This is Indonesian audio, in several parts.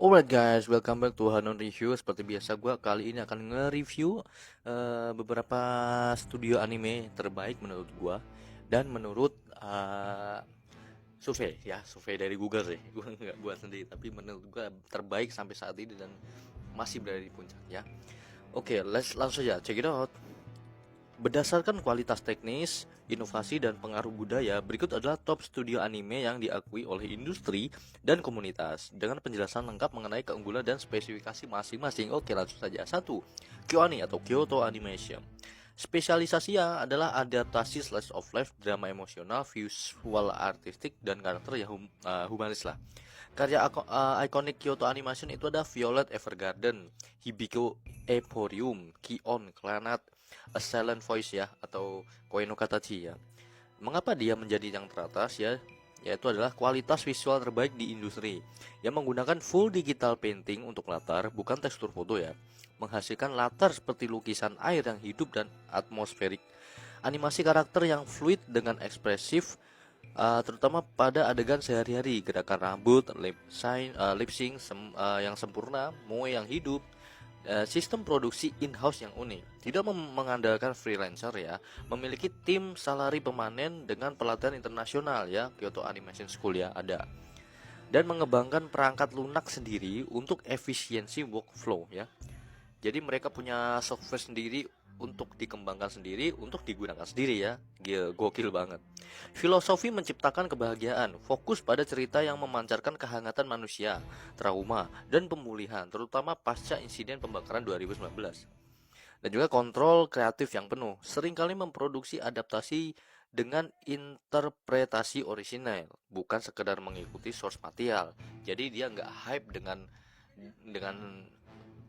Alright guys, welcome back to Hanon Review. Seperti biasa gue kali ini akan nge-review beberapa studio anime terbaik menurut gue dan menurut survei ya, survei dari Google sih. Gue nggak buat sendiri, tapi menurut gue terbaik sampai saat ini dan masih berada di puncak ya. Oke, let's langsung aja check it out. Berdasarkan kualitas teknis, inovasi, dan pengaruh budaya, berikut adalah top studio anime yang diakui oleh industri dan komunitas dengan penjelasan lengkap mengenai keunggulan dan spesifikasi masing-masing. Oke, langsung saja. Satu, KyoAni atau Kyoto Animation. Spesialisasinya adalah adaptasi slice of life, drama emosional, visual artistik, dan karakter yang humanis lah. Karya ikonik Kyoto Animation itu ada Violet Evergarden, Hibiko Emporium, Ki-on, Clannad, A Silent Voice ya, atau Koe no Katachi ya. Mengapa dia menjadi yang teratas ya? Yaitu adalah kualitas visual terbaik di industri yang menggunakan full digital painting untuk latar, bukan tekstur foto ya. Menghasilkan latar seperti lukisan air yang hidup dan atmosferik. Animasi karakter yang fluid dengan ekspresif, terutama pada adegan sehari-hari, gerakan rambut, lip sync yang sempurna, moe yang hidup, sistem produksi in-house yang unik, tidak mengandalkan freelancer ya, memiliki tim salari permanen dengan pelatihan internasional ya, Kyoto Animation School ya ada, dan mengembangkan perangkat lunak sendiri untuk efisiensi workflow ya. Jadi mereka punya software sendiri untuk dikembangkan sendiri, untuk digunakan sendiri ya. Gokil banget. Filosofi menciptakan kebahagiaan, fokus pada cerita yang memancarkan kehangatan manusia, trauma, dan pemulihan, terutama pasca insiden pembakaran 2019. Dan juga kontrol kreatif yang penuh, seringkali memproduksi adaptasi dengan interpretasi orisinal, bukan sekedar mengikuti source material. Jadi dia nggak hype dengan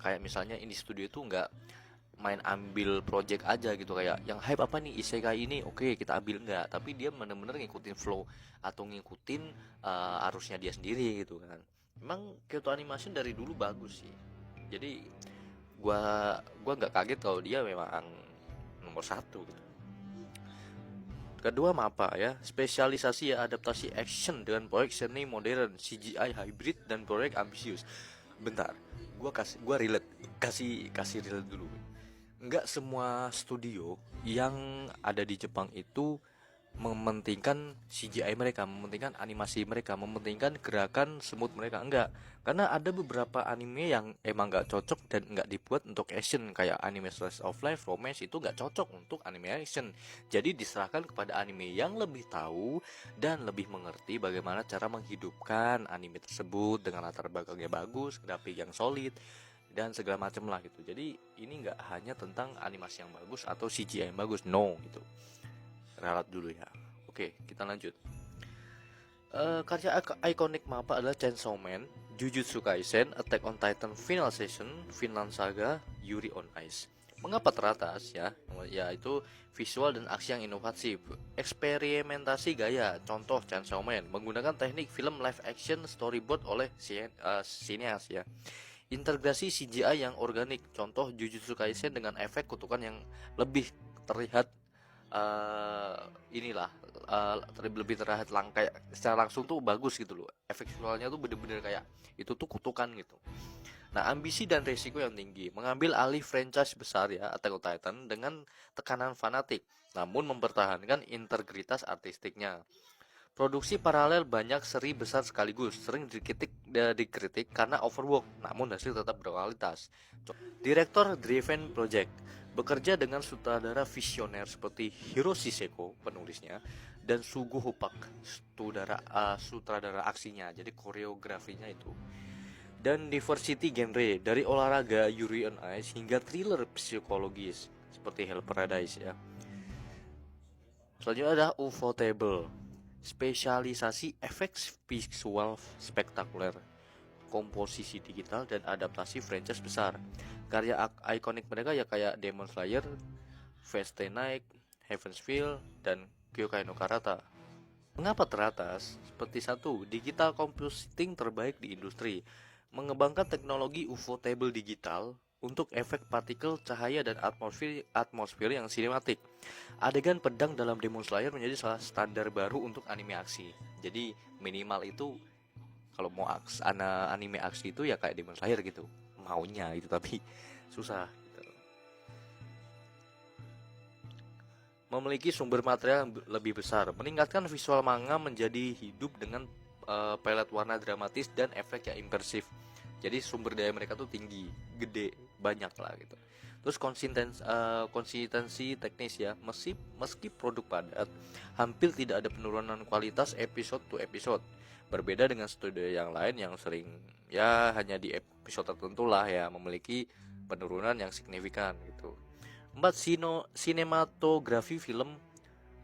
kayak misalnya ini studio itu nggak main ambil project aja gitu, kayak yang hype apa nih isekai ini, oke kita ambil, nggak, tapi dia bener-bener ngikutin flow atau ngikutin arusnya dia sendiri gitu kan. Emang Kyoto Animation dari dulu bagus sih, jadi gua nggak kaget kalau dia memang nomor satu gitu. Kedua MAPA ya, spesialisasi ya, adaptasi action dengan proyek seni modern, CGI hybrid, dan proyek ambisius. Bentar, gua relate, kasih relate dulu. Nggak semua studio yang ada di Jepang itu mementingkan CGI mereka, mementingkan animasi mereka, mementingkan gerakan semut mereka, enggak. Karena ada beberapa anime yang emang nggak cocok dan nggak dibuat untuk action, kayak anime slice of life, romance itu nggak cocok untuk anime action. Jadi diserahkan kepada anime yang lebih tahu dan lebih mengerti bagaimana cara menghidupkan anime tersebut dengan latar belakangnya bagus, grafik yang solid, dan segala macam lah gitu. Jadi ini nggak hanya tentang animasi yang bagus atau CGI yang bagus, no gitu. Ralat dulu ya. Oke, kita lanjut. Karya ikonik MAPA adalah Chainsaw Man, Jujutsu Kaisen, Attack on Titan Final Season, Vinland Saga, Yuri on Ice. Mengapa teratas ya? Yaitu visual dan aksi yang inovatif, eksperimentasi gaya, contoh Chainsaw Man, menggunakan teknik film live action storyboard oleh sineas ya. Integrasi CGI yang organik, contoh Jujutsu Kaisen dengan efek kutukan yang lebih terlihat eh inilah lebih terlihat kayak secara langsung tuh bagus gitu loh, efek visualnya tuh bener-bener kayak itu tuh kutukan gitu. Nah, ambisi dan resiko yang tinggi, mengambil alih franchise besar ya, Attack on Titan, dengan tekanan fanatik namun mempertahankan integritas artistiknya. Produksi paralel banyak seri besar sekaligus, sering dikritik karena overwork, namun hasil tetap berkualitas. Direktor Driven Project bekerja dengan sutradara visioner seperti Hiroshi Seko, penulisnya, dan Sugo Hopak, sutradara aksinya, jadi koreografinya itu. Dan diversity genre, dari olahraga Yuri on Ice hingga thriller psikologis seperti Hell Paradise ya. Selanjutnya ada Ufotable, spesialisasi efek visual spektakuler, komposisi digital, dan adaptasi franchise besar. Karya ikonik mereka ya kayak Demon Slayer, Fate Stay Night, Heaven's Feel, dan Kyokai no Karata. Mengapa teratas? Seperti satu, digital compositing terbaik di industri, mengembangkan teknologi ufotable digital untuk efek partikel, cahaya, dan atmosfer yang sinematik. Adegan pedang dalam Demon Slayer menjadi salah standar baru untuk anime aksi. Jadi minimal itu Kalau mau anime aksi itu ya kayak Demon Slayer gitu, maunya itu tapi susah gitu. Memiliki sumber material yang lebih besar, meningkatkan visual manga menjadi hidup dengan palet warna dramatis dan efek yang immersif. Jadi sumber daya mereka tuh tinggi, gede, banyak lah gitu. Terus konsistensi teknis ya, meski produk padat, hampir tidak ada penurunan kualitas episode to episode. Berbeda dengan studio yang lain yang sering ya hanya di episode tertentu lah ya memiliki penurunan yang signifikan gitu. 4. Sinematografi film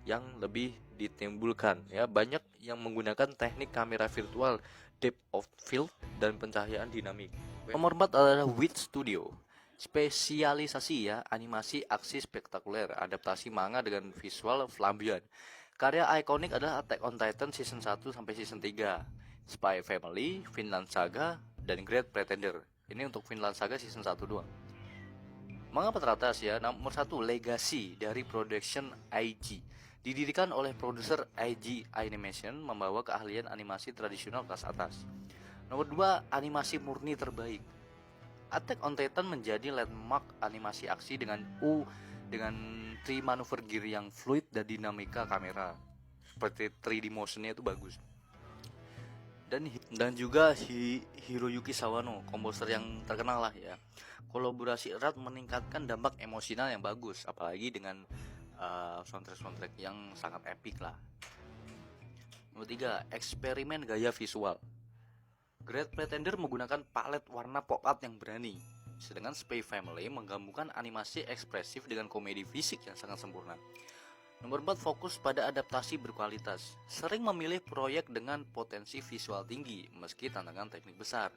yang lebih ditimbulkan ya, banyak yang menggunakan teknik kamera virtual, depth of field dan pencahayaan dinamik. Nomor 4 adalah Wit Studio, spesialisasi ya animasi aksi spektakuler, adaptasi manga dengan visual flamboyan. Karya ikonik adalah Attack on Titan season 1 sampai season 3, Spy Family, Vinland Saga, dan Great Pretender. Ini untuk Vinland Saga season 1 doang. Mengapa teratas ya? Nomor 1, Legacy dari Production IG. Didirikan oleh produser IG Animation, membawa keahlian animasi tradisional kelas atas. Nomor 2, animasi murni terbaik. Attack on Titan menjadi landmark animasi aksi dengan 3 manuver gear yang fluid dan dinamika kamera. Seperti 3D motionnya itu bagus. Dan juga Hiroyuki Sawano, komposer yang terkenal lah ya. Kolaborasi erat meningkatkan dampak emosional yang bagus, apalagi dengan soundtrack yang sangat epic lah. Nomor 3, eksperimen gaya visual. Great Pretender menggunakan palet warna pop art yang berani, sedangkan Spy Family menggabungkan animasi ekspresif dengan komedi fisik yang sangat sempurna. Nomor 4, fokus pada adaptasi berkualitas. Sering memilih proyek dengan potensi visual tinggi, meski tantangan teknik besar.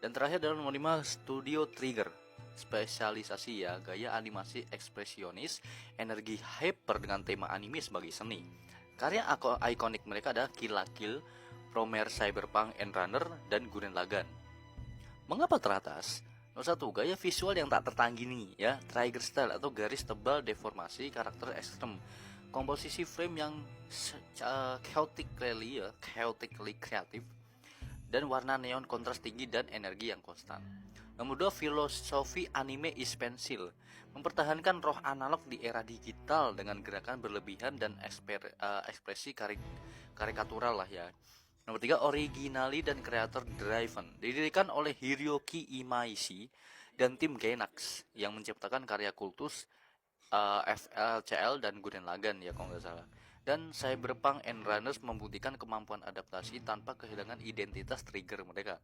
Dan terakhir adalah nomor 5, Studio Trigger. Spesialisasi ya, gaya animasi ekspresionis, energi hyper dengan tema anime sebagai seni. Karya ikonik mereka adalah Kill la Kill, Promare Cyberpunk Endrunner, dan Gurren Lagann. Mengapa teratas? Nomor 1, gaya visual yang tak tertandingi ya, trigger style atau garis tebal deformasi karakter ekstrem. Komposisi frame yang chaotically kreatif, dan warna neon kontras tinggi dan energi yang konstan. Nomor 2, filosofi anime is pencil, mempertahankan roh analog di era digital dengan gerakan berlebihan dan ekspresi karikatural lah ya. Nomor 3, originali dan creator driven, didirikan oleh Hiroki Imaishi dan tim Gainax yang menciptakan karya kultus FLCL dan Gurren Lagann ya kalau nggak salah. Dan Cyberpunk Endrunners membuktikan kemampuan adaptasi tanpa kehilangan identitas trigger mereka.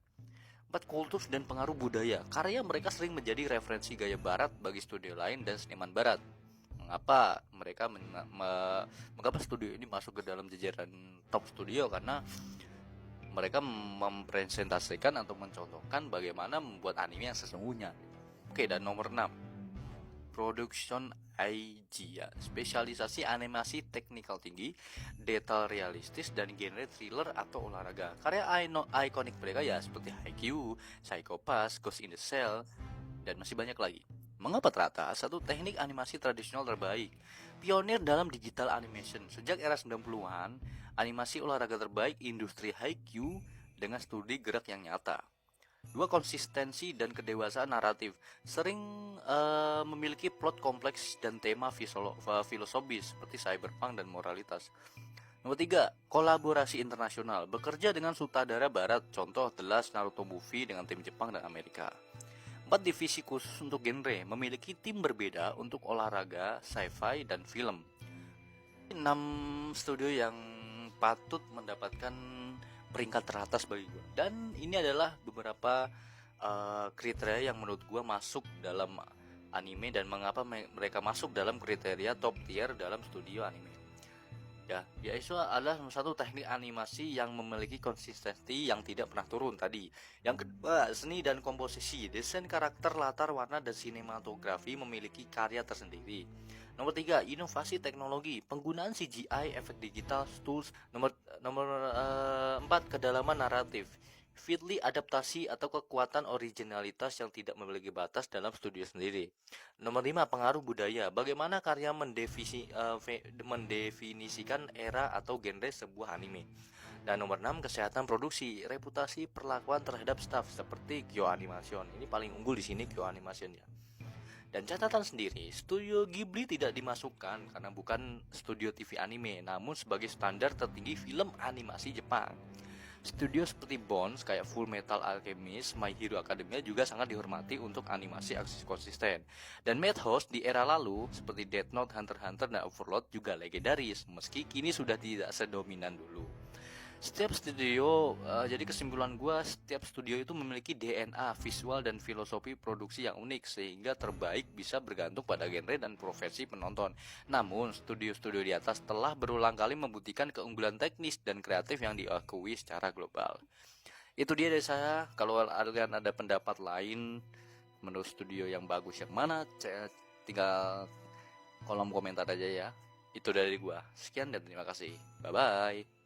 4, kultus dan pengaruh budaya. Karya mereka sering menjadi referensi gaya barat bagi studio lain dan seniman barat. Mengapa studio ini masuk ke dalam jajaran top studio? Karena mereka mempresentasikan atau mencontohkan bagaimana membuat anime yang sesungguhnya. Oke, dan nomor 6, Production IG ya, spesialisasi animasi teknikal tinggi, detail realistis, dan genre thriller atau olahraga. Karya ikonik mereka ya seperti Haikyuu, Psycho Pass, Ghost in the Shell, dan masih banyak lagi. Mengapa teratas? 1, teknik animasi tradisional terbaik. Pionir dalam digital animation. Sejak era 90-an, animasi olahraga terbaik industri Haikyuu dengan studi gerak yang nyata. 2, konsistensi dan kedewasaan naratif. Sering memiliki plot kompleks dan tema filosofis seperti cyberpunk dan moralitas. Nomor 3, kolaborasi internasional. Bekerja dengan sutradara barat, contoh The Last Naruto Movie dengan tim Jepang dan Amerika. 4, divisi khusus untuk genre, memiliki tim berbeda untuk olahraga, sci-fi, dan film. 6 studio yang patut mendapatkan peringkat teratas bagi gue. Dan ini adalah beberapa kriteria yang menurut gue masuk dalam anime dan mengapa mereka masuk dalam kriteria top tier dalam studio anime. Ya, yaitu adalah satu teknik animasi yang memiliki konsistensi yang tidak pernah turun tadi. Yang kedua, seni dan komposisi, desain karakter, latar warna, dan sinematografi memiliki karya tersendiri. Nomor 3, inovasi teknologi, penggunaan CGI, efek digital, tools. Nomor 4, kedalaman naratif, fitly adaptasi atau kekuatan originalitas yang tidak memiliki batas dalam studio sendiri. Nomor 5, pengaruh budaya, bagaimana karya mendefinisikan era atau genre sebuah anime. Dan nomor 6, kesehatan produksi, reputasi, perlakuan terhadap staf seperti Kyo Animation. Ini paling unggul di sini Kyo Animation ya. Dan catatan sendiri, Studio Ghibli tidak dimasukkan karena bukan studio TV anime, namun sebagai standar tertinggi film animasi Jepang. Studio seperti Bones kayak Full Metal Alchemist, My Hero Academia juga sangat dihormati untuk animasi aksi konsisten. Dan Madhouse di era lalu seperti Death Note, Hunter x Hunter, dan Overlord juga legendaris, meski kini sudah tidak sedominan dulu. Setiap studio, jadi kesimpulan gua, setiap studio itu memiliki DNA visual dan filosofi produksi yang unik sehingga terbaik bisa bergantung pada genre dan profesi penonton. Namun, studio-studio di atas telah berulang kali membuktikan keunggulan teknis dan kreatif yang diakui secara global. Itu dia dari saya. Kalau kalian ada pendapat lain menurut studio yang bagus yang mana, tinggal kolom komentar aja ya. Itu dari gua. Sekian dan terima kasih. Bye bye.